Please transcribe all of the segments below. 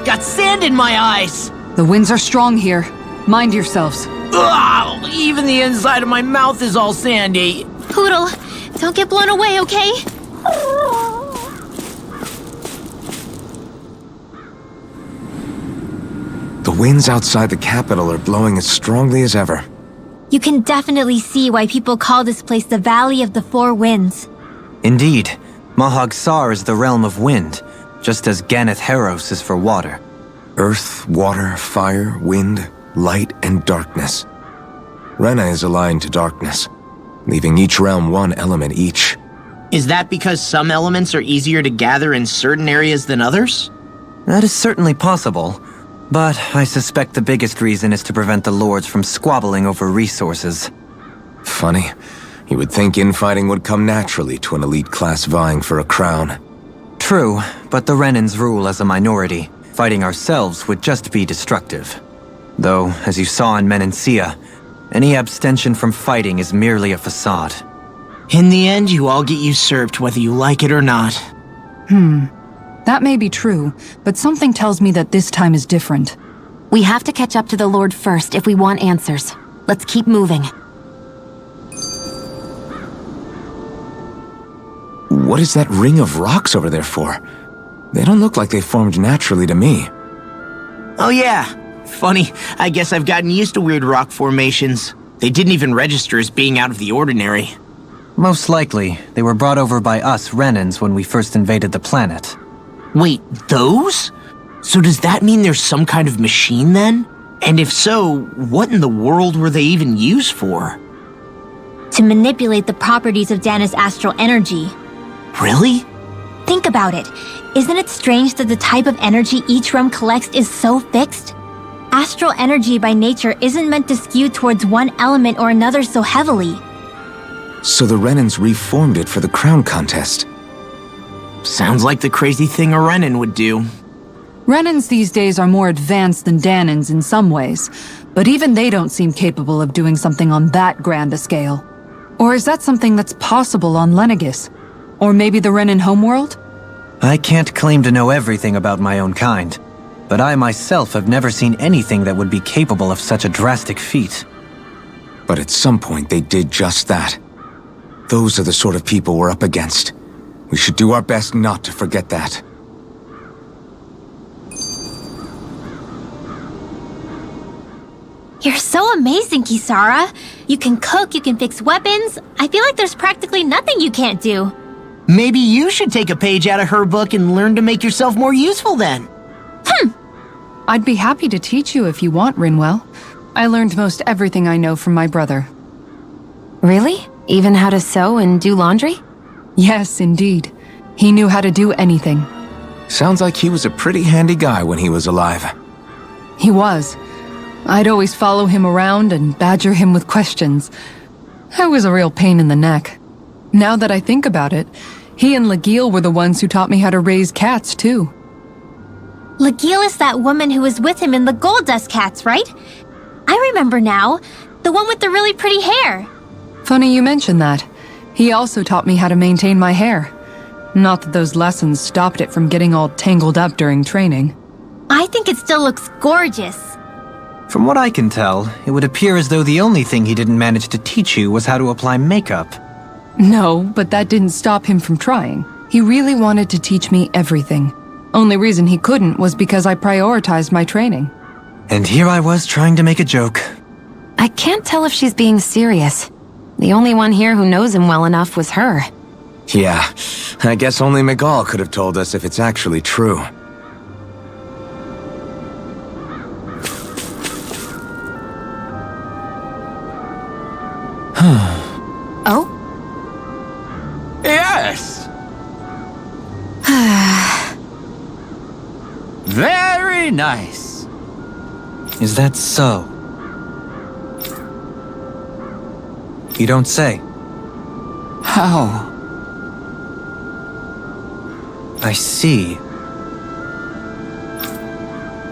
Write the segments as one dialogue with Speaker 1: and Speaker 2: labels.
Speaker 1: got sand in my eyes!
Speaker 2: The winds are strong here. Mind yourselves.
Speaker 1: Ugh, even the inside of my mouth is all sandy.
Speaker 3: Poodle, don't get blown away, okay?
Speaker 4: The winds outside the capital are blowing as strongly as ever.
Speaker 3: You can definitely see why people call this place the Valley of the Four Winds.
Speaker 5: Indeed. Mahag Sar is the realm of wind, just as Ganeth Heros is for water.
Speaker 4: Earth, water, fire, wind, light, and darkness. Rena is aligned to darkness, leaving each realm one element each.
Speaker 1: Is that because some elements are easier to gather in certain areas than others?
Speaker 5: That is certainly possible, but I suspect the biggest reason is to prevent the lords from squabbling over resources.
Speaker 4: Funny. You would think infighting would come naturally to an elite class vying for a crown.
Speaker 5: True, but the Renans rule as a minority. Fighting ourselves would just be destructive. Though, as you saw in Menancia, any abstention from fighting is merely a facade.
Speaker 1: In the end, you all get usurped whether you like it or not.
Speaker 2: That may be true, but something tells me that this time is different.
Speaker 6: We have to catch up to the Lord first if we want answers. Let's keep moving.
Speaker 4: What is that ring of rocks over there for? They don't look like they formed naturally to me.
Speaker 1: Oh yeah. Funny, I guess I've gotten used to weird rock formations. They didn't even register as being out of the ordinary.
Speaker 5: Most likely, they were brought over by us Renans when we first invaded the planet.
Speaker 1: Wait, those? So does that mean there's some kind of machine then? And if so, what in the world were they even used for?
Speaker 3: To manipulate the properties of Dana's astral energy.
Speaker 1: Really?
Speaker 3: Think about it. Isn't it strange that the type of energy each realm collects is so fixed? Astral energy by nature isn't meant to skew towards one element or another so heavily.
Speaker 4: So the Renans reformed it for the crown contest.
Speaker 1: Sounds like the crazy thing a Renan would do.
Speaker 2: Renans these days are more advanced than Danans in some ways, but even they don't seem capable of doing something on that grand a scale. Or is that something that's possible on Lenegis? Or maybe the Renan homeworld?
Speaker 5: I can't claim to know everything about my own kind, but I myself have never seen anything that would be capable of such a drastic feat.
Speaker 4: But at some point they did just that. Those are the sort of people we're up against. We should do our best not to forget that.
Speaker 3: You're so amazing, Kisara. You can cook, you can fix weapons. I feel like there's practically nothing you can't do.
Speaker 1: Maybe you should take a page out of her book and learn to make yourself more useful then.
Speaker 2: I'd be happy to teach you if you want, Rinwell. I learned most everything I know from my brother.
Speaker 6: Really? Even how to sew and do laundry?
Speaker 2: Yes, indeed. He knew how to do anything.
Speaker 4: Sounds like he was a pretty handy guy when he was alive.
Speaker 2: He was. I'd always follow him around and badger him with questions. I was a real pain in the neck. Now that I think about it, he and Legil were the ones who taught me how to raise cats, too.
Speaker 3: Legil is that woman who was with him in the Gold Dust Cats, right? I remember now. The one with the really pretty hair.
Speaker 2: Funny you mention that. He also taught me how to maintain my hair. Not that those lessons stopped it from getting all tangled up during training.
Speaker 3: I think it still looks gorgeous.
Speaker 5: From what I can tell, it would appear as though the only thing he didn't manage to teach you was how to apply makeup.
Speaker 2: No, but that didn't stop him from trying. He really wanted to teach me everything. Only reason he couldn't was because I prioritized my training.
Speaker 5: And here I was trying to make a joke.
Speaker 6: I can't tell if she's being serious. The only one here who knows him well enough was her.
Speaker 4: Yeah, I guess only Miguel could have told us if it's actually true.
Speaker 6: Oh?
Speaker 7: Yes! Very nice.
Speaker 5: Is that so? You don't say.
Speaker 7: How?
Speaker 5: I see.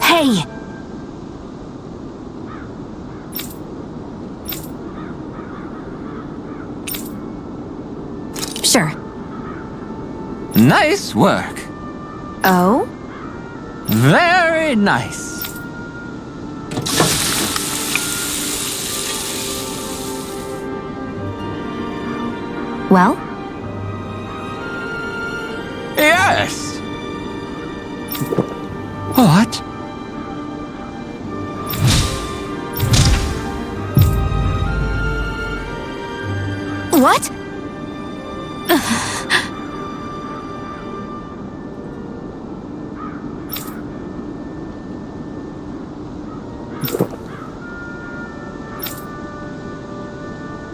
Speaker 3: Hey!
Speaker 6: Sure.
Speaker 7: Nice work.
Speaker 6: Oh?
Speaker 7: Very nice.
Speaker 3: Well?
Speaker 7: Yes. What?
Speaker 3: What?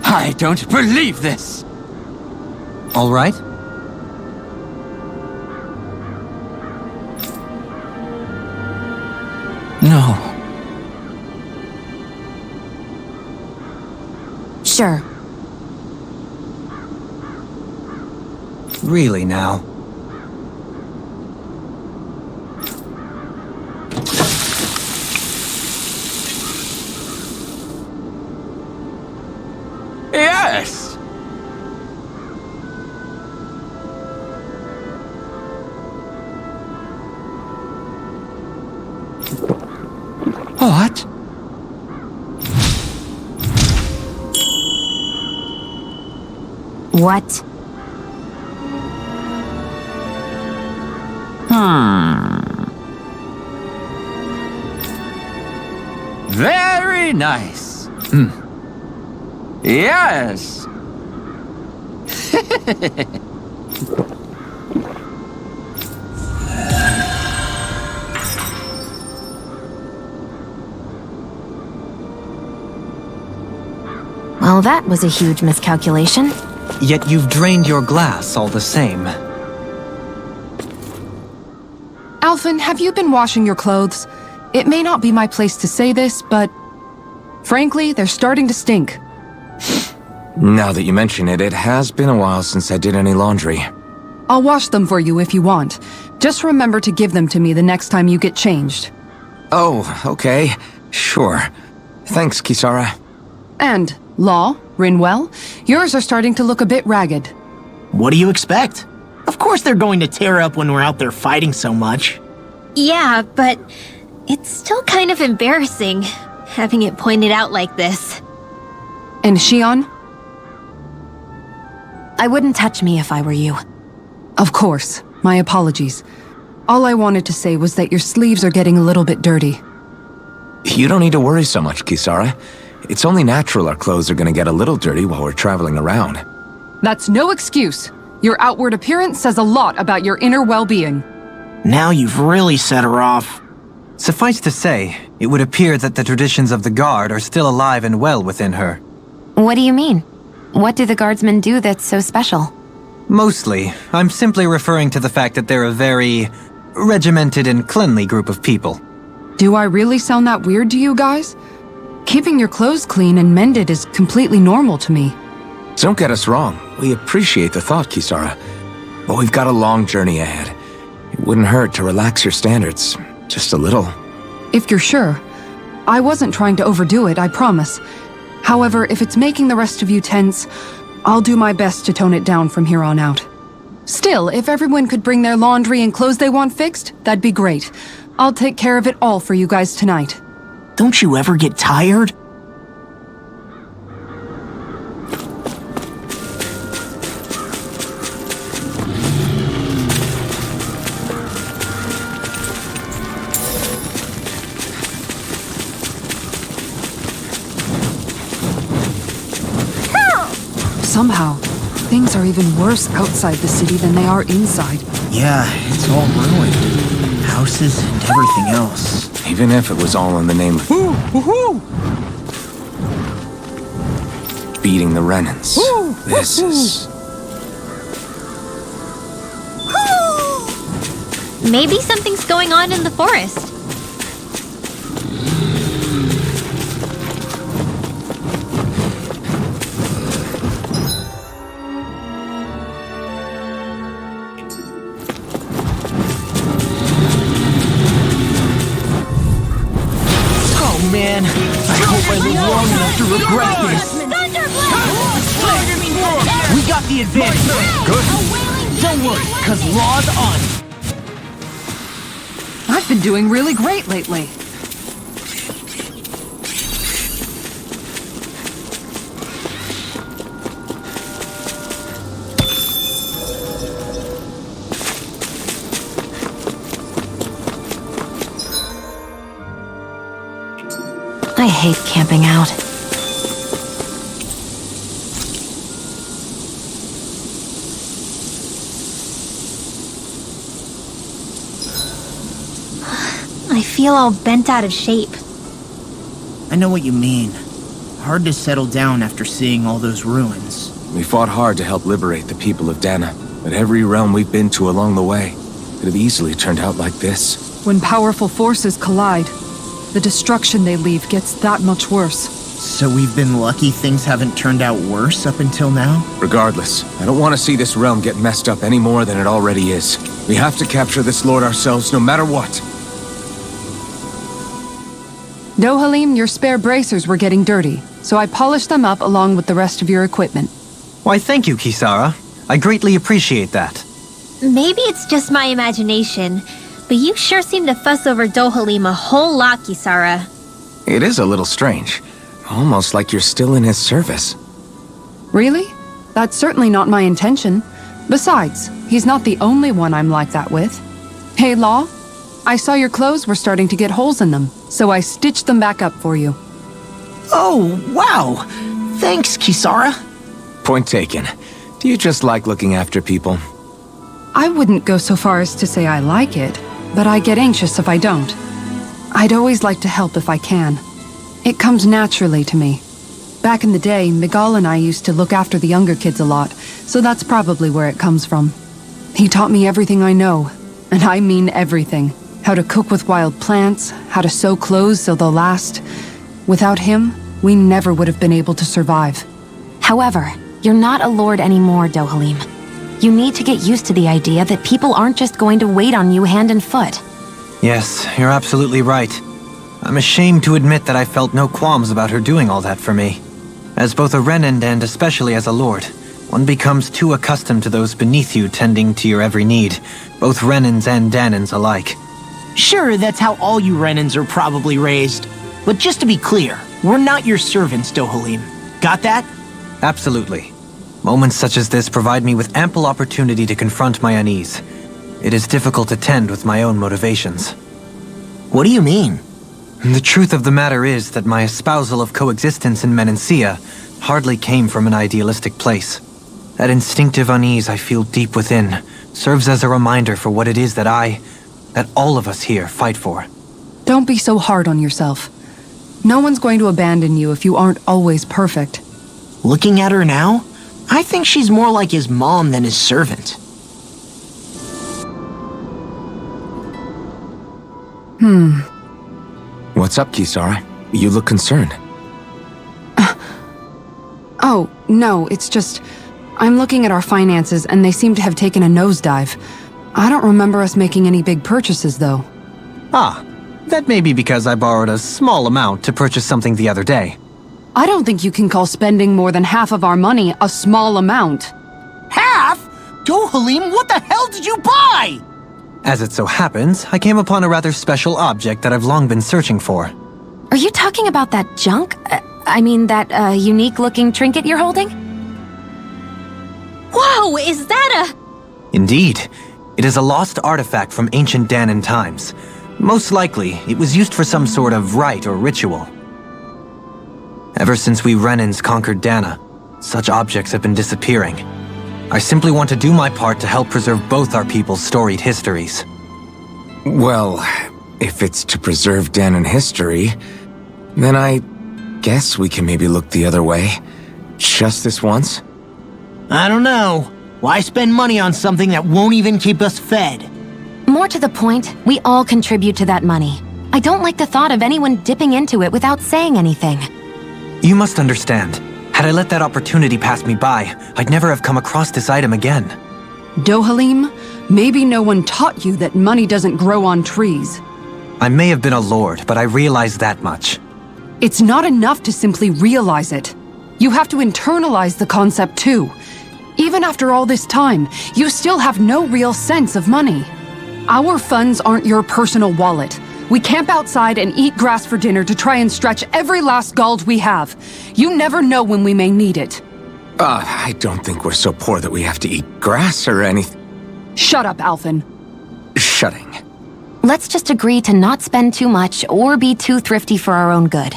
Speaker 7: I don't believe this.
Speaker 5: All right?
Speaker 7: No.
Speaker 6: Sure.
Speaker 5: Really now?
Speaker 7: Yes. What?
Speaker 3: What?
Speaker 7: Very nice. Yes.
Speaker 6: Well, that was a huge miscalculation.
Speaker 5: Yet you've drained your glass all the same.
Speaker 2: Alphen, have you been washing your clothes? It may not be my place to say this, but frankly, they're starting to stink.
Speaker 4: Now that you mention it, it has been a while since I did any laundry.
Speaker 2: I'll wash them for you if you want. Just remember to give them to me the next time you get changed.
Speaker 4: Oh, okay. Sure. Thanks, Kisara.
Speaker 2: And, Law, Rinwell, yours are starting to look a bit ragged.
Speaker 1: What do you expect? Of course they're going to tear up when we're out there fighting so much.
Speaker 3: Yeah, but it's still kind of embarrassing having it pointed out like this.
Speaker 2: And Shion?
Speaker 6: I wouldn't touch me if I were you.
Speaker 2: Of course. My apologies. All I wanted to say was that your sleeves are getting a little bit dirty.
Speaker 4: You don't need to worry so much, Kisara. It's only natural our clothes are gonna get a little dirty while we're traveling around.
Speaker 2: That's no excuse. Your outward appearance says a lot about your inner well-being.
Speaker 1: Now you've really set her off.
Speaker 5: Suffice to say, it would appear that the traditions of the Guard are still alive and well within her.
Speaker 6: What do you mean? What do the guardsmen do that's so special?
Speaker 5: Mostly, I'm simply referring to the fact that they're a very regimented and cleanly group of people.
Speaker 2: Do I really sound that weird to you guys? Keeping your clothes clean and mended is completely normal to me.
Speaker 4: Don't get us wrong. We appreciate the thought, Kisara. But we've got a long journey ahead. It wouldn't hurt to relax your standards. Just a little.
Speaker 2: If you're sure. I wasn't trying to overdo it, I promise. However, if it's making the rest of you tense, I'll do my best to tone it down from here on out. Still, if everyone could bring their laundry and clothes they want fixed, that'd be great. I'll take care of it all for you guys tonight.
Speaker 1: Don't you ever get tired?
Speaker 2: Somehow, things are even worse outside the city than they are inside.
Speaker 1: Yeah, it's all ruined. Houses and everything else.
Speaker 4: Even if it was all in the name of beating the Renans. This is...
Speaker 3: Maybe something's going on in the forest.
Speaker 1: Oh man, I hope I live long enough to regret this. We got the advantage. Good. Don't worry, cause Law's on.
Speaker 2: I've been doing really great lately.
Speaker 6: I hate camping out.
Speaker 3: I feel all bent out of shape.
Speaker 1: I know what you mean. Hard to settle down after seeing all those ruins.
Speaker 4: We fought hard to help liberate the people of Dana, but every realm we've been to along the way could have easily turned out like this.
Speaker 2: When powerful forces collide, the destruction they leave gets that much worse.
Speaker 1: So we've been lucky things haven't turned out worse up until now?
Speaker 4: Regardless, I don't want to see this realm get messed up any more than it already is. We have to capture this lord ourselves no matter what.
Speaker 2: Dohalim, your spare bracers were getting dirty, so I polished them up along with the rest of your equipment.
Speaker 5: Why, thank you, Kisara. I greatly appreciate that.
Speaker 3: Maybe it's just my imagination, but you sure seem to fuss over Dohalim a whole lot, Kisara.
Speaker 4: It is a little strange. Almost like you're still in his service.
Speaker 2: Really? That's certainly not my intention. Besides, he's not the only one I'm like that with. Hey, Law, I saw your clothes were starting to get holes in them, so I stitched them back up for you.
Speaker 1: Oh, wow! Thanks, Kisara.
Speaker 4: Point taken. Do you just like looking after people?
Speaker 2: I wouldn't go so far as to say I like it, but I get anxious if I don't. I'd always like to help if I can. It comes naturally to me. Back in the day, Miguel and I used to look after the younger kids a lot, so that's probably where it comes from. He taught me everything I know, and I mean everything. How to cook with wild plants, how to sew clothes so they'll last. Without him, we never would have been able to survive.
Speaker 6: However, you're not a lord anymore, Dohalim. You need to get used to the idea that people aren't just going to wait on you hand and foot.
Speaker 5: Yes, you're absolutely right. I'm ashamed to admit that I felt no qualms about her doing all that for me. As both a Renan and especially as a lord, one becomes too accustomed to those beneath you tending to your every need, both Renans and Danans alike.
Speaker 1: Sure, that's how all you Renans are probably raised. But just to be clear, we're not your servants, Dohalim. Got that?
Speaker 5: Absolutely. Moments such as this provide me with ample opportunity to confront my unease. It is difficult to tend with my own motivations.
Speaker 1: What do you mean?
Speaker 5: The truth of the matter is that my espousal of coexistence in Menancia hardly came from an idealistic place. That instinctive unease I feel deep within serves as a reminder for what it is that all of us here fight for.
Speaker 2: Don't be so hard on yourself. No one's going to abandon you if you aren't always perfect.
Speaker 1: Looking at her now, I think she's more like his mom than his servant.
Speaker 4: What's up, Kisara? You look concerned.
Speaker 2: Oh, no, it's just... I'm looking at our finances and they seem to have taken a nosedive. I don't remember us making any big purchases, though.
Speaker 5: Ah, that may be because I borrowed a small amount to purchase something the other day.
Speaker 2: I don't think you can call spending more than half of our money a small amount.
Speaker 1: Half? Dohalim, what the hell did you buy?
Speaker 5: As it so happens, I came upon a rather special object that I've long been searching for.
Speaker 6: Are you talking about that junk? That unique-looking trinket you're holding?
Speaker 3: Whoa, is that
Speaker 5: Indeed. It is a lost artifact from ancient Danan times. Most likely, it was used for some sort of rite or ritual. Ever since we Renans conquered Dana, such objects have been disappearing. I simply want to do my part to help preserve both our people's storied histories.
Speaker 4: Well, if it's to preserve Danan history, then I guess we can maybe look the other way. Just this once?
Speaker 1: I don't know. Why spend money on something that won't even keep us fed?
Speaker 6: More to the point, we all contribute to that money. I don't like the thought of anyone dipping into it without saying anything.
Speaker 5: You must understand. Had I let that opportunity pass me by, I'd never have come across this item again.
Speaker 2: Dohalim, maybe no one taught you that money doesn't grow on trees.
Speaker 5: I may have been a lord, but I realize that much.
Speaker 2: It's not enough to simply realize it. You have to internalize the concept too. Even after all this time, you still have no real sense of money. Our funds aren't your personal wallet. We camp outside and eat grass for dinner to try and stretch every last gold we have. You never know when we may need it.
Speaker 4: I don't think we're so poor that we have to eat grass or anything.
Speaker 2: Shut up, Alphen.
Speaker 4: Shutting.
Speaker 6: Let's just agree to not spend too much or be too thrifty for our own good.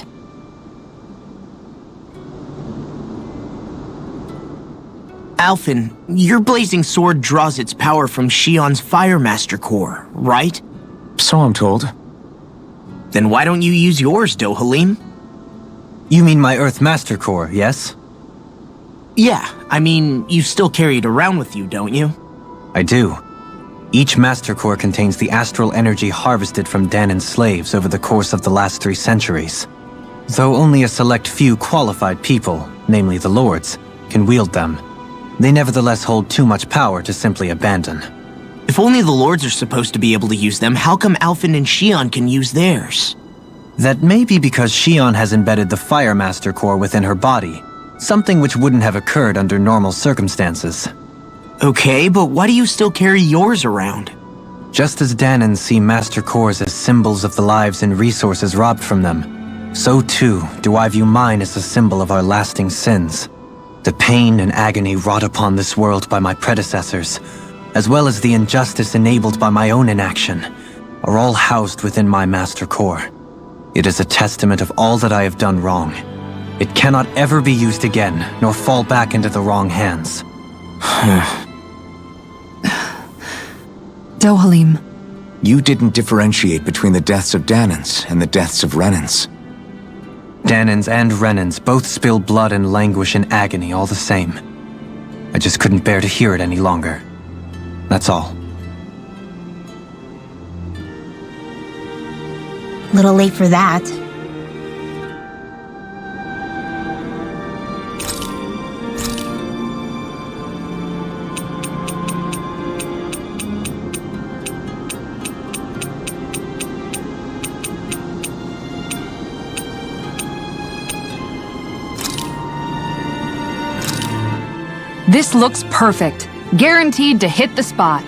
Speaker 1: Alphen, your blazing sword draws its power from Shion's Fire Master core, right?
Speaker 4: So I'm told.
Speaker 1: Then why don't you use yours, Dohalim?
Speaker 5: You mean my Earth Master Core, yes?
Speaker 1: Yeah, I mean, you still carry it around with you, don't you?
Speaker 5: I do. Each Master Core contains the astral energy harvested from Danan's slaves over the course of the last 3 centuries. Though only a select few qualified people, namely the Lords, can wield them, they nevertheless hold too much power to simply abandon.
Speaker 1: If only the Lords are supposed to be able to use them, how come Alphen and Shion can use theirs?
Speaker 5: That may be because Shion has embedded the Fire Master Core within her body, something which wouldn't have occurred under normal circumstances.
Speaker 1: Okay, but why do you still carry yours around?
Speaker 5: Just as Danans see Master Cores as symbols of the lives and resources robbed from them, so too do I view mine as a symbol of our lasting sins. The pain and agony wrought upon this world by my predecessors, as well as the injustice enabled by my own inaction, are all housed within my Master Core. It is a testament of all that I have done wrong. It cannot ever be used again, nor fall back into the wrong hands.
Speaker 2: Dohalim.
Speaker 4: You didn't differentiate between the deaths of Danans and the deaths of Renans.
Speaker 5: Danans and Renans both spill blood and languish in agony all the same. I just couldn't bear to hear it any longer. That's all.
Speaker 3: Little late for that.
Speaker 2: This looks perfect. Guaranteed to hit the spot.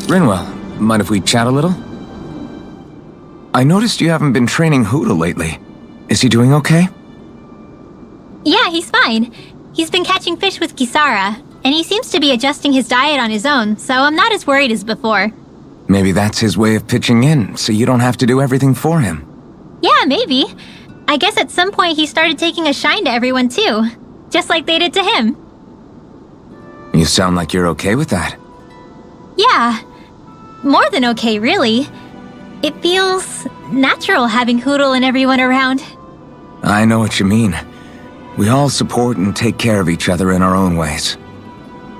Speaker 4: Rinwell, mind if we chat a little? I noticed you haven't been training Hoodle lately. Is he doing okay?
Speaker 3: Yeah, he's fine. He's been catching fish with Kisara, and he seems to be adjusting his diet on his own, so I'm not as worried as before.
Speaker 4: Maybe that's his way of pitching in, so you don't have to do everything for him.
Speaker 3: Yeah, maybe. I guess at some point he started taking a shine to everyone too, just like they did to him.
Speaker 4: You sound like you're okay with that.
Speaker 3: Yeah, more than okay, really. It feels natural having Hoodle and everyone around.
Speaker 4: I know what you mean. We all support and take care of each other in our own ways.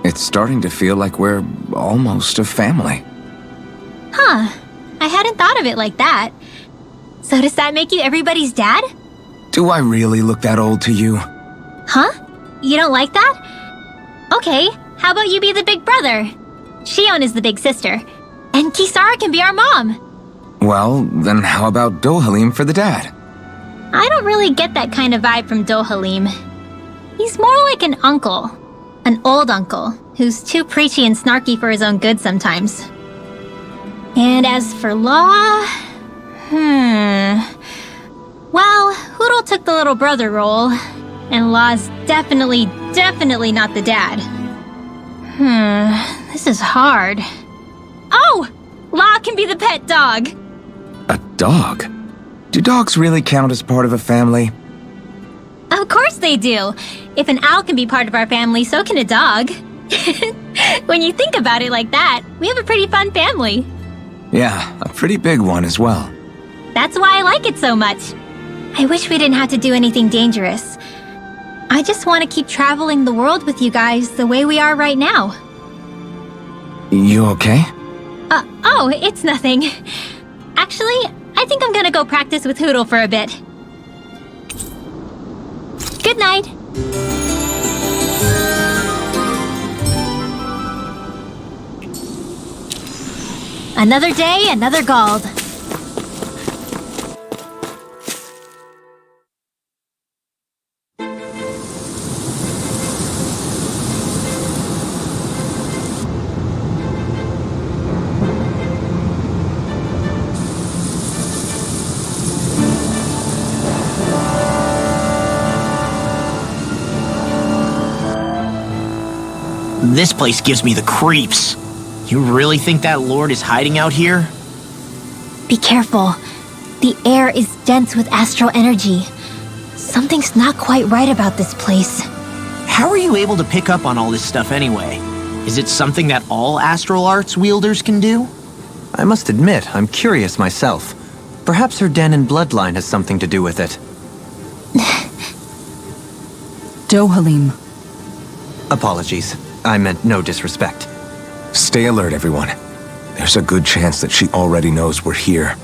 Speaker 4: It's starting to feel like we're almost a family.
Speaker 3: Huh, I hadn't thought of it like that. So does that make you everybody's dad?
Speaker 4: Do I really look that old to you?
Speaker 3: Huh? You don't like that? Okay, how about you be the big brother? Shion is the big sister, and Kisara can be our mom.
Speaker 4: Well, then how about Dohalim for the dad?
Speaker 3: I don't really get that kind of vibe from Dohalim. He's more like an uncle. An old uncle, who's too preachy and snarky for his own good sometimes. And as for Law... Well, Hoodle took the little brother role, and Law's definitely not the dad. This is hard. Oh! Law can be the pet dog!
Speaker 4: A dog? Do dogs really count as part of a family?
Speaker 3: Of course they do! If an owl can be part of our family, so can a dog. When you think about it like that, we have a pretty fun family.
Speaker 4: Yeah, a pretty big one as well.
Speaker 3: That's why I like it so much. I wish we didn't have to do anything dangerous. I just want to keep traveling the world with you guys the way we are right now.
Speaker 4: You okay?
Speaker 3: Oh, it's nothing. Actually, I think I'm gonna go practice with Hoodle for a bit. Good night. Another day, another Gald.
Speaker 1: This place gives me the creeps. You really think that lord is hiding out here?
Speaker 3: Be careful. The air is dense with astral energy. Something's not quite right about this place.
Speaker 1: How are you able to pick up on all this stuff anyway? Is it something that all astral arts wielders can do?
Speaker 5: I must admit, I'm curious myself. Perhaps her Danon bloodline has something to do with it.
Speaker 2: Dohalim.
Speaker 5: Apologies. I meant no disrespect.
Speaker 4: Stay alert, everyone. There's a good chance that she already knows we're here.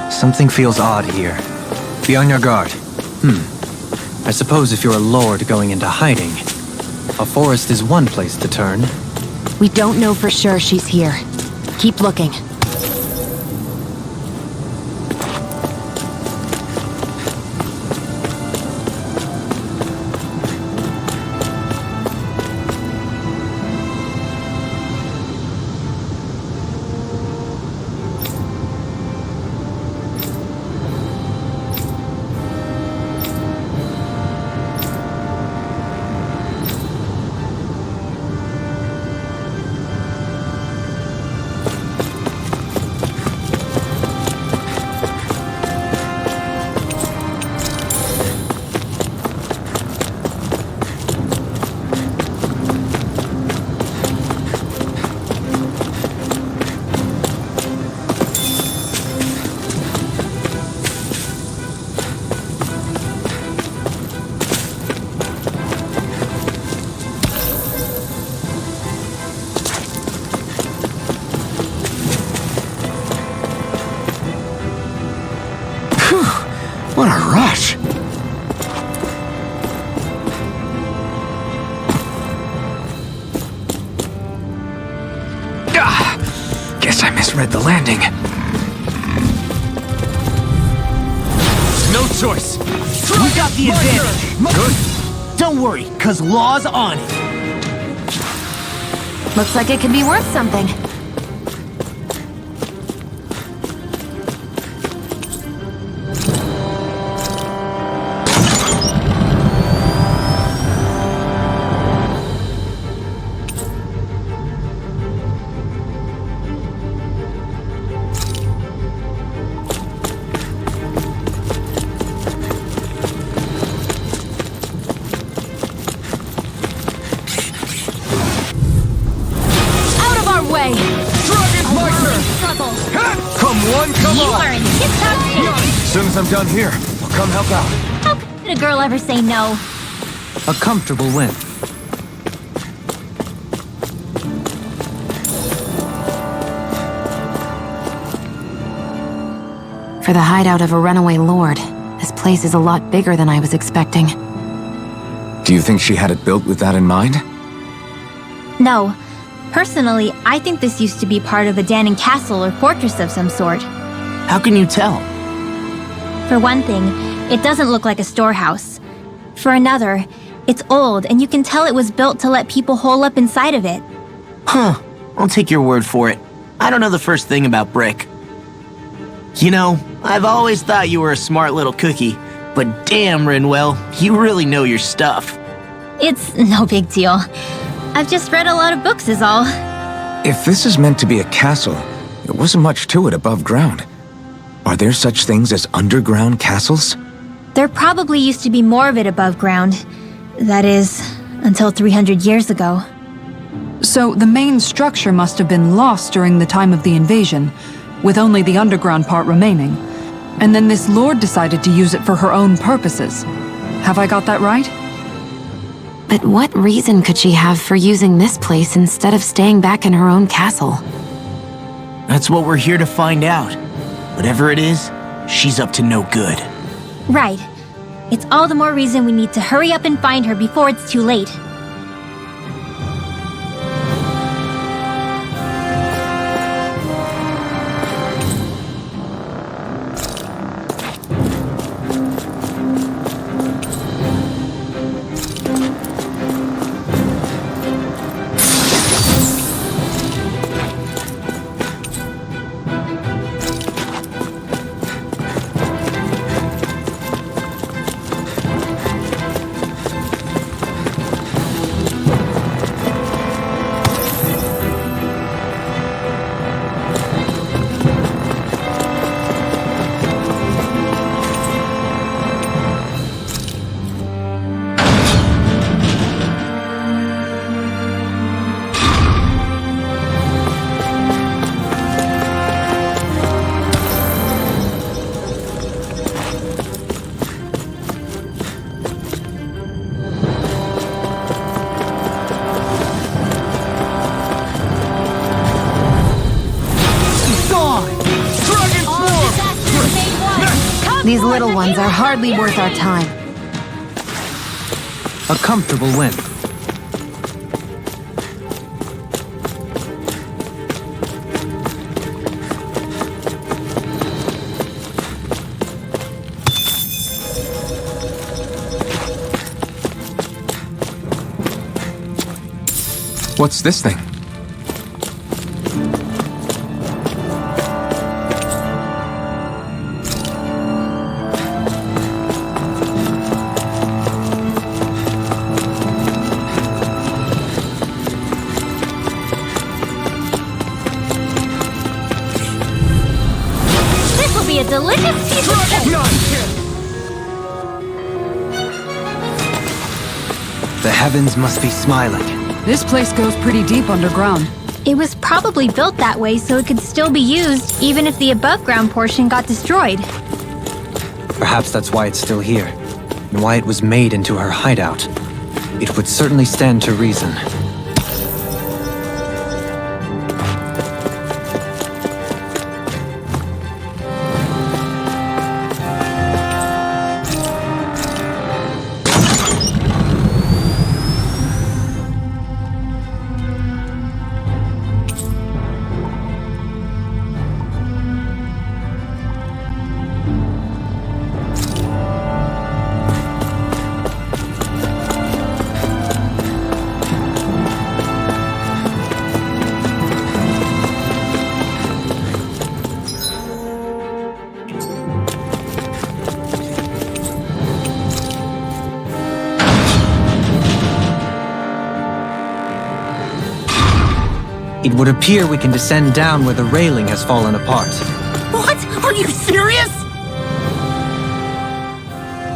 Speaker 5: Something feels odd here. Be on your guard. I suppose if you're a lord going into hiding, a forest is one place to turn.
Speaker 6: We don't know for sure she's here. Keep looking.
Speaker 4: What a rush! Guess I misread the landing.
Speaker 7: No choice.
Speaker 1: We got the advantage.
Speaker 7: Good.
Speaker 1: Don't worry, cause Law's on it.
Speaker 6: Looks like it could be worth something. Way.
Speaker 4: Come one, come
Speaker 3: You
Speaker 4: on!
Speaker 3: are in tip-top shape.
Speaker 4: As soon as I'm done here, I'll come help out.
Speaker 3: How could a girl ever say no?
Speaker 5: A comfortable win.
Speaker 6: For the hideout of a runaway lord, this place is a lot bigger than I was expecting.
Speaker 4: Do you think she had it built with that in mind?
Speaker 3: No. Personally, I think this used to be part of a Danon castle or fortress of some sort.
Speaker 1: How can you tell?
Speaker 3: For one thing, it doesn't look like a storehouse. For another, it's old and you can tell it was built to let people hole up inside of it.
Speaker 1: Huh. I'll take your word for it. I don't know the first thing about brick. You know, I've always thought you were a smart little cookie, but damn, Rinwell, you really know your stuff.
Speaker 3: It's no big deal. I've just read a lot of books is all.
Speaker 4: If this is meant to be a castle, there wasn't much to it above ground. Are there such things as underground castles?
Speaker 3: There probably used to be more of it above ground. That is, until 300 years ago.
Speaker 2: So the main structure must have been lost during the time of the invasion, with only the underground part remaining. And then this lord decided to use it for her own purposes. Have I got that right?
Speaker 6: But what reason could she have for using this place instead of staying back in her own castle?
Speaker 1: That's what we're here to find out. Whatever it is, she's up to no good.
Speaker 3: Right. It's all the more reason we need to hurry up and find her before it's too late.
Speaker 7: Dragon Swarm!
Speaker 6: These little ones are hardly worth our time.
Speaker 5: A comfortable win.
Speaker 4: What's this thing?
Speaker 3: This will be a delicious piece of cake!
Speaker 5: The heavens must be smiling.
Speaker 2: This place goes pretty deep underground.
Speaker 3: It was probably built that way so it could still be used even if the above-ground portion got destroyed.
Speaker 5: Perhaps that's why it's still here, and why it was made into her hideout. It would certainly stand to reason. It would appear we can descend down where the railing has fallen apart.
Speaker 1: What? Are you serious?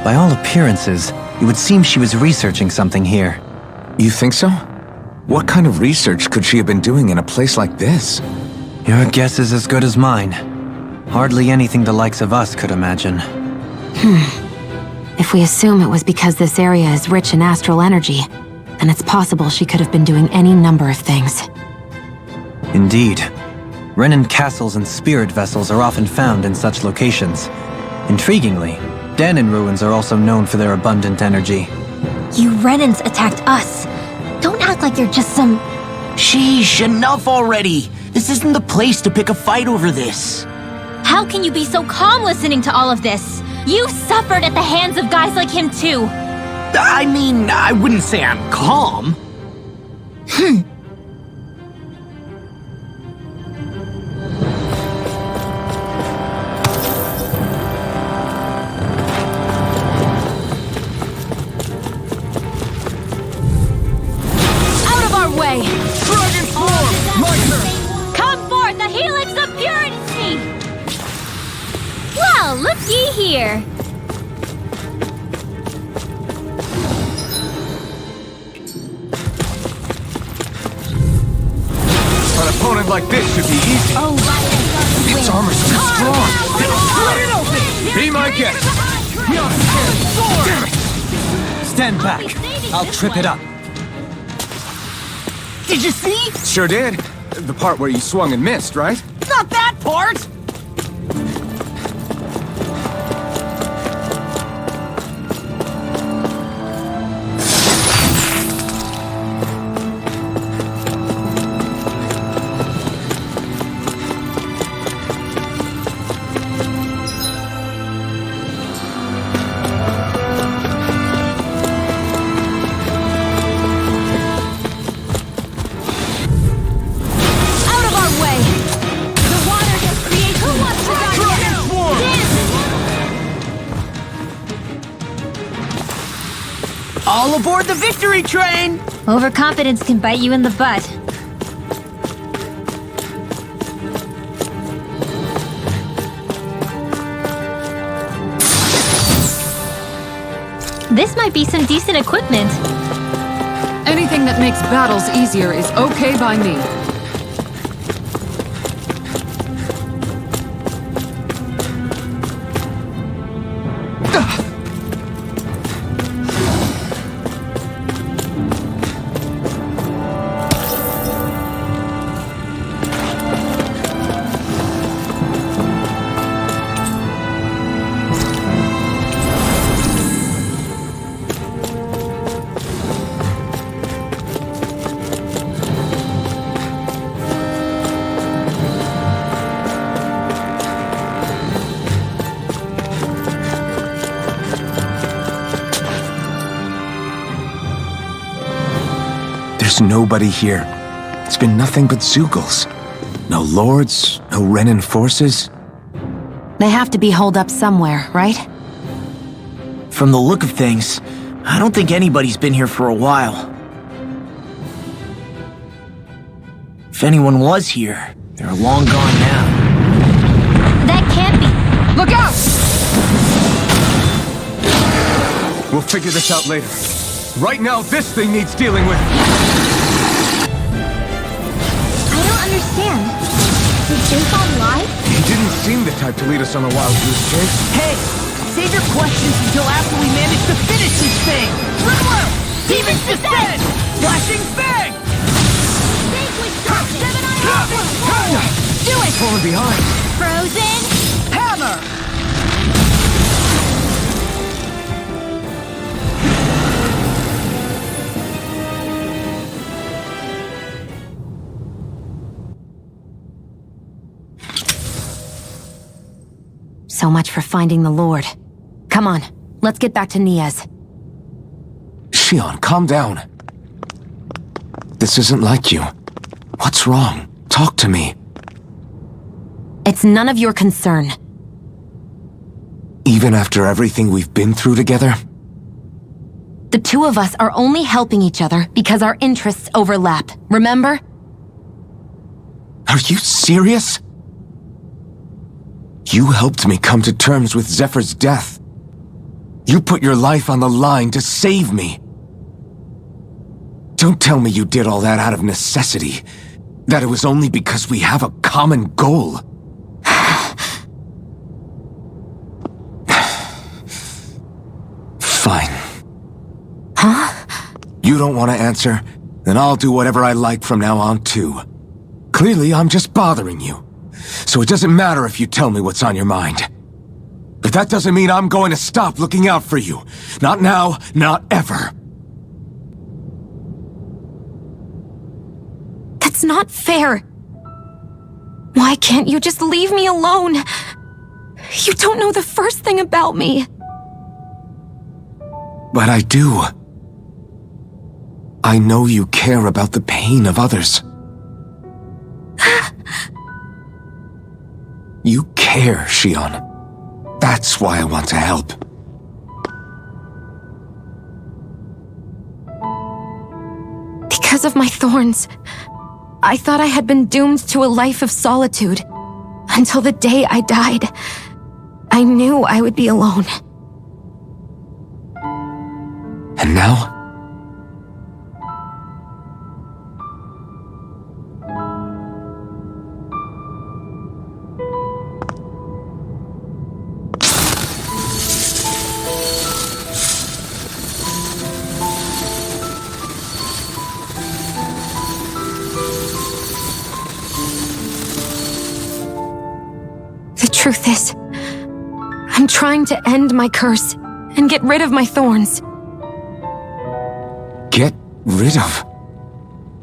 Speaker 5: By all appearances, it would seem she was researching something here.
Speaker 4: You think so? What kind of research could she have been doing in a place like this?
Speaker 5: Your guess is as good as mine. Hardly anything the likes of us could imagine.
Speaker 6: If we assume it was because this area is rich in astral energy, then it's possible she could have been doing any number of things.
Speaker 5: Indeed. Renan castles and spirit vessels are often found in such locations. Intriguingly, Danon ruins are also known for their abundant energy.
Speaker 3: You Renans attacked us. Don't act like you're just some...
Speaker 1: Sheesh, enough already. This isn't the place to pick a fight over this.
Speaker 3: How can you be so calm listening to all of this? You suffered at the hands of guys like him too.
Speaker 1: I mean, I wouldn't say I'm calm.
Speaker 3: Out of our way!
Speaker 7: Dragon Swarm! My turn!
Speaker 3: Come forth, the helix of purity! Well, look ye here.
Speaker 7: An opponent like this should be easy.
Speaker 3: Oh,
Speaker 7: Its armor's too strong. Split it open! Be my guest! Damn it!
Speaker 5: Stand back! I'll trip it up.
Speaker 1: Did you see?
Speaker 7: Sure did. The part where you swung and missed, right?
Speaker 1: Not that part!
Speaker 3: Out of our way! The water has created... Who wants to die
Speaker 7: Dragon Swarm!
Speaker 1: All aboard the victory train!
Speaker 3: Overconfidence can bite you in the butt. This might be some decent equipment.
Speaker 2: Anything that makes battles easier is okay by me.
Speaker 4: There's nobody here. It's been nothing but Zeugles. No lords, no Renan forces.
Speaker 6: They have to be holed up somewhere, right?
Speaker 1: From the look of things, I don't think anybody's been here for a while. If anyone was here, they're long gone now.
Speaker 3: That can't be.
Speaker 2: Look out!
Speaker 7: We'll figure this out later. Right now, this thing needs dealing with.
Speaker 3: I don't understand. Did Jason lie?
Speaker 7: He didn't seem the type to lead us on a wild goose chase.
Speaker 1: Hey! Save your questions until after we manage to finish this thing! Riddler! Demon Descent! Flashing Fang!
Speaker 3: Do it!
Speaker 7: Falling behind.
Speaker 3: Frozen!
Speaker 1: Hammer!
Speaker 6: So much for finding the Lord. Come on, let's get back to Niaz.
Speaker 4: Shion, calm down. This isn't like you. What's wrong? Talk to me.
Speaker 6: It's none of your concern.
Speaker 4: Even after everything we've been through together?
Speaker 6: The two of us are only helping each other because our interests overlap, remember?
Speaker 4: Are you serious? You helped me come to terms with Zephyr's death. You put your life on the line to save me. Don't tell me you did all that out of necessity. That it was only because we have a common goal. Fine.
Speaker 6: Huh?
Speaker 4: You don't want to answer? Then I'll do whatever I like from now on, too. Clearly, I'm just bothering you. So it doesn't matter if you tell me what's on your mind. But that doesn't mean I'm going to stop looking out for you. Not now, not ever.
Speaker 6: That's not fair. Why can't you just leave me alone? You don't know the first thing about me.
Speaker 4: But I do. I know you care about the pain of others. You care, Shion. That's why I want to help.
Speaker 6: Because of my thorns, I thought I had been doomed to a life of solitude. Until the day I died, I knew I would be alone.
Speaker 4: And now?
Speaker 6: The truth is, I'm trying to end my curse and get rid of my thorns.
Speaker 4: Get rid of?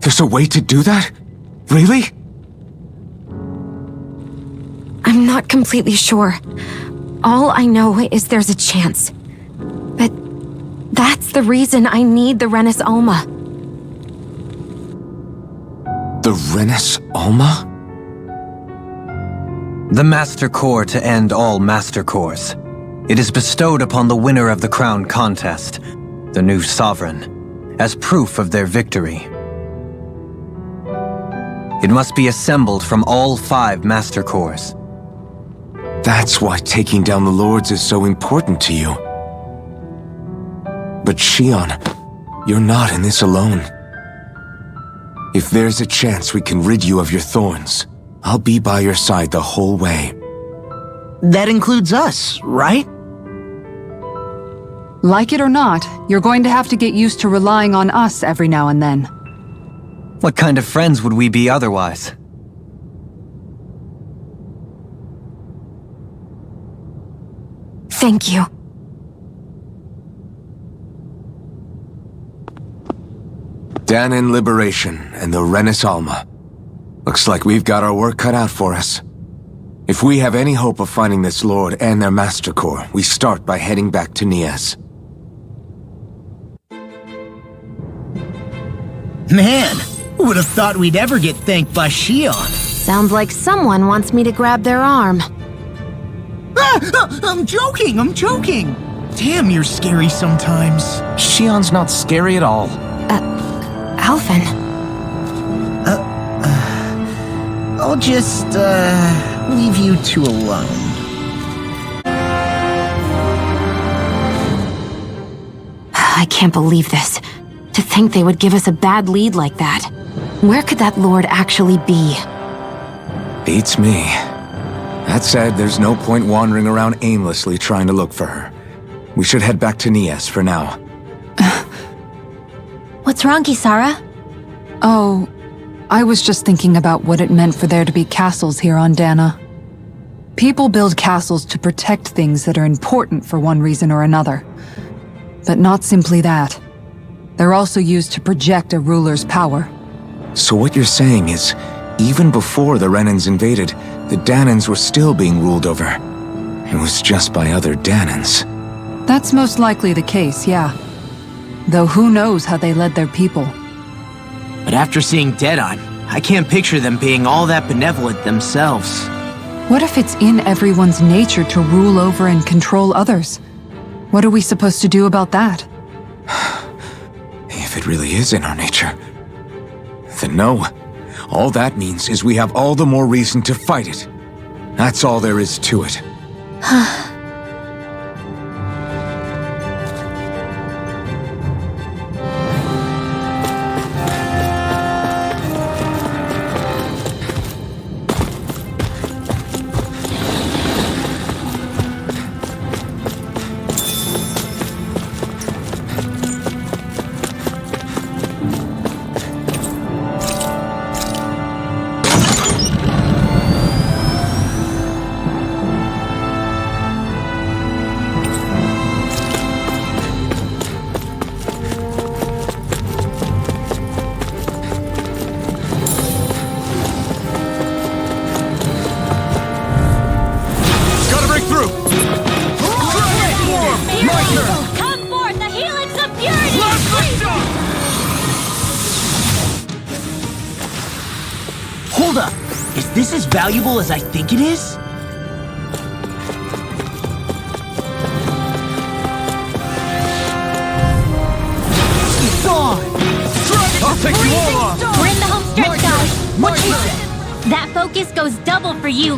Speaker 4: There's a way to do that? Really?
Speaker 6: I'm not completely sure. All I know is there's a chance. But that's the reason I need the Renis Alma.
Speaker 4: The Renis Alma?
Speaker 5: The Master Core to end all Master Cores. It is bestowed upon the winner of the Crown Contest, the new Sovereign, as proof of their victory. It must be assembled from all 5 Master Cores.
Speaker 4: That's why taking down the Lords is so important to you. But Shion, you're not in this alone. If there's a chance we can rid you of your thorns, I'll be by your side the whole way.
Speaker 1: That includes us, right?
Speaker 2: Like it or not, you're going to have to get used to relying on us every now and then.
Speaker 5: What kind of friends would we be otherwise?
Speaker 6: Thank you.
Speaker 4: Danan Liberation and the Renis Alma. Looks like we've got our work cut out for us. If we have any hope of finding this Lord and their Master Core, we start by heading back to Niaz.
Speaker 1: Man, who would have thought we'd ever get thanked by Shion?
Speaker 6: Sounds like someone wants me to grab their arm.
Speaker 1: I'm joking! Damn, you're scary sometimes.
Speaker 4: Shion's not scary at all.
Speaker 6: Alphen.
Speaker 1: I'll just, leave you two alone.
Speaker 6: I can't believe this. To think they would give us a bad lead like that. Where could that lord actually be?
Speaker 4: Beats me. That said, there's no point wandering around aimlessly trying to look for her. We should head back to Nias for now.
Speaker 3: What's wrong, Kisara?
Speaker 2: Oh, I was just thinking about what it meant for there to be castles here on Dana. People build castles to protect things that are important for one reason or another. But not simply that. They're also used to project a ruler's power.
Speaker 4: So what you're saying is, even before the Renans invaded, the Danans were still being ruled over. It was just by other Danans.
Speaker 2: That's most likely the case, yeah. Though who knows how they led their people.
Speaker 1: But after seeing Deadeye, I can't picture them being all that benevolent themselves.
Speaker 2: What if it's in everyone's nature to rule over and control others? What are we supposed to do about that?
Speaker 4: If it really is in our nature, then no. All that means is we have all the more reason to fight it. That's all there is to it.
Speaker 1: Hold up! Is this as valuable as I think it is? It's on!
Speaker 7: I'll take you all on!
Speaker 3: We're in the home stretch, guys.
Speaker 1: What she said?
Speaker 3: That focus goes double for you,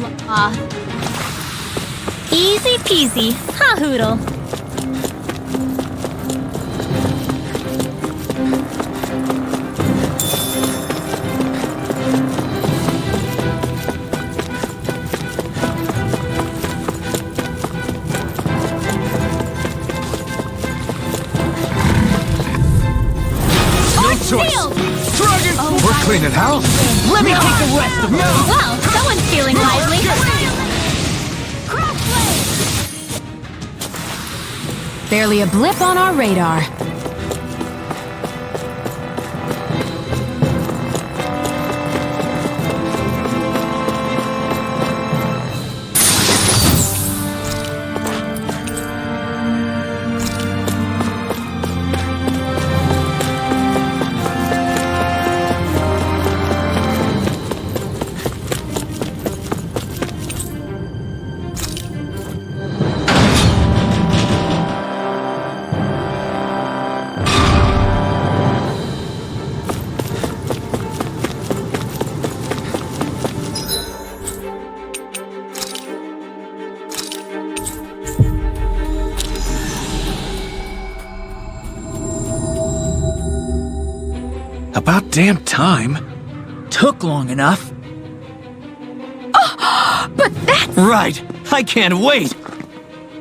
Speaker 3: Easy peasy, ha hoodle.
Speaker 7: We're cleaning house.
Speaker 1: Let me take the rest of it!
Speaker 3: Well, someone's feeling lively.
Speaker 6: Barely a blip on our radar.
Speaker 7: About damn time.
Speaker 1: Took long enough.
Speaker 6: But that's...
Speaker 1: Right! I can't wait!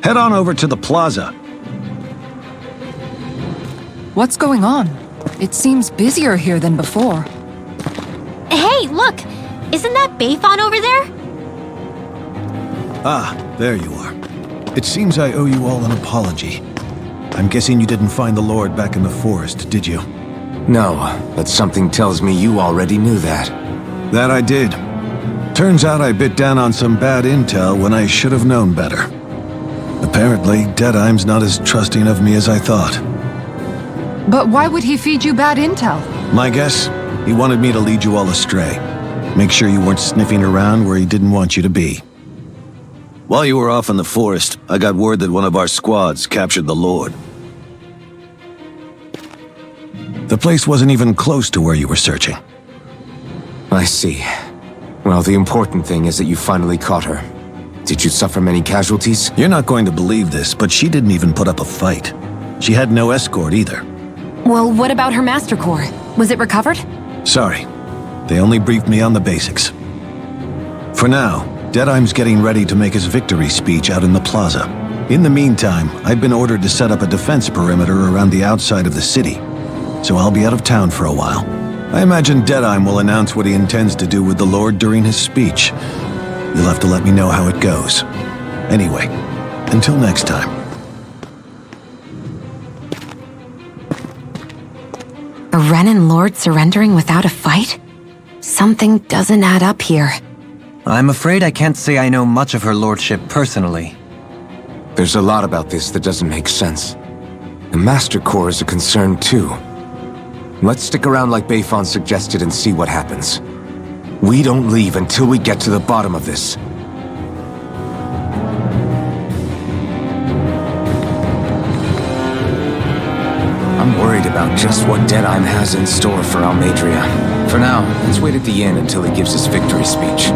Speaker 8: Head on over to the plaza.
Speaker 2: What's going on? It seems busier here than before.
Speaker 3: Hey, look! Isn't that Bayfon over there?
Speaker 8: Ah, there you are. It seems I owe you all an apology. I'm guessing you didn't find the Lord back in the forest, did you?
Speaker 4: No, but something tells me you already knew that.
Speaker 8: That I did. Turns out I bit down on some bad intel when I should have known better. Apparently, Deadeye's not as trusting of me as I thought.
Speaker 2: But why would he feed you bad intel?
Speaker 8: My guess? He wanted me to lead you all astray. Make sure you weren't sniffing around where he didn't want you to be. While you were off in the forest, I got word that one of our squads captured the Lord. The place wasn't even close to where you were searching.
Speaker 4: I see. Well, the important thing is that you finally caught her. Did you suffer many casualties?
Speaker 8: You're not going to believe this, but she didn't even put up a fight. She had no escort either.
Speaker 6: Well, what about her master core? Was it recovered?
Speaker 8: Sorry. They only briefed me on the basics. For now, Deadeye's getting ready to make his victory speech out in the plaza. In the meantime, I've been ordered to set up a defense perimeter around the outside of the city, so I'll be out of town for a while. I imagine Deadeye will announce what he intends to do with the Lord during his speech. You'll have to let me know how it goes. Anyway, until next time.
Speaker 6: A Renin Lord surrendering without a fight? Something doesn't add up here.
Speaker 5: I'm afraid I can't say I know much of her lordship personally.
Speaker 4: There's a lot about this that doesn't make sense. The Master Core is a concern too. Let's stick around like Bayfon suggested and see what happens. We don't leave until we get to the bottom of this. I'm worried about just what Deadeye has in store for Almadria. For now, let's wait at the inn until he gives his victory speech.